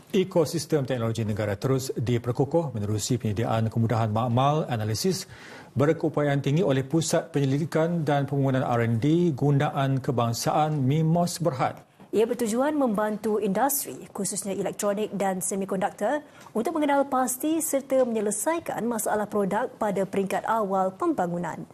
Ekosistem teknologi negara terus diperkukuh menerusi penyediaan kemudahan makmal analisis berkeupayaan tinggi oleh Pusat Penyelidikan dan Pembangunan R&D Gunaan Kebangsaan MIMOS Berhad. Ia bertujuan membantu industri, khususnya elektronik dan semikonduktor, untuk mengenal pasti serta menyelesaikan masalah produk pada peringkat awal pembangunan.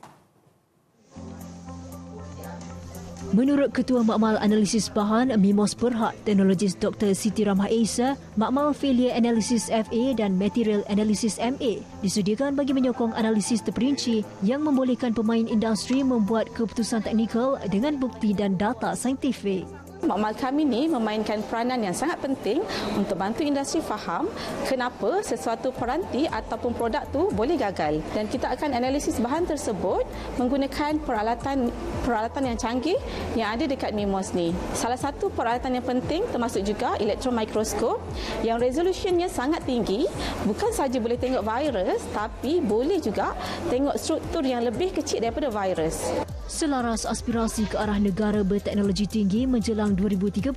Menurut Ketua Makmal Analisis Bahan MIMOS Berhad, Teknologis Dr. Siti Ramah Esa, Makmal Failure Analysis FA dan Material Analysis MA disediakan bagi menyokong analisis terperinci yang membolehkan pemain industri membuat keputusan teknikal dengan bukti dan data saintifik. Makmal kami ni memainkan peranan yang sangat penting untuk bantu industri faham kenapa sesuatu peranti ataupun produk tu boleh gagal, dan kita akan analisis bahan tersebut menggunakan peralatan yang canggih yang ada dekat MIMOS ni. Salah satu peralatan yang penting termasuk juga elektron mikroskop yang resolusinya sangat tinggi, bukan sahaja boleh tengok virus tapi boleh juga tengok struktur yang lebih kecil daripada virus. Selaras aspirasi ke arah negara berteknologi tinggi menjelang 2030,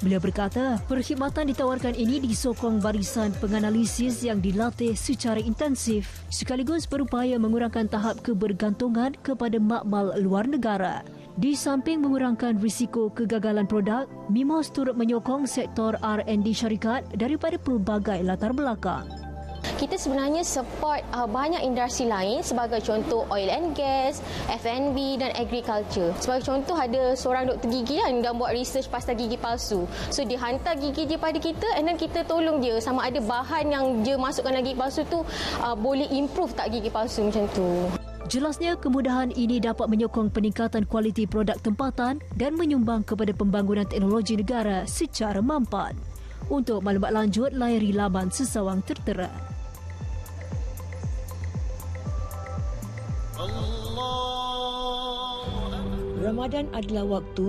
beliau berkata perkhidmatan ditawarkan ini disokong barisan penganalisis yang dilatih secara intensif sekaligus berupaya mengurangkan tahap kebergantungan kepada makmal luar negara. Di samping mengurangkan risiko kegagalan produk, MIMOS turut menyokong sektor R&D syarikat daripada pelbagai latar belakang. Kita sebenarnya support banyak industri lain, sebagai contoh oil and gas, F&B dan agriculture. Sebagai contoh, ada seorang doktor gigi yang buat research pasal gigi palsu. So dia hantar gigi dia pada kita, and then kita tolong dia sama ada bahan yang dia masukkan dalam gigi palsu tu boleh improve tak gigi palsu macam tu. Jelasnya, kemudahan ini dapat menyokong peningkatan kualiti produk tempatan dan menyumbang kepada pembangunan teknologi negara secara mampan. Untuk maklumat lanjut, layari laman Sesawang Tertera. Ramadan adalah waktu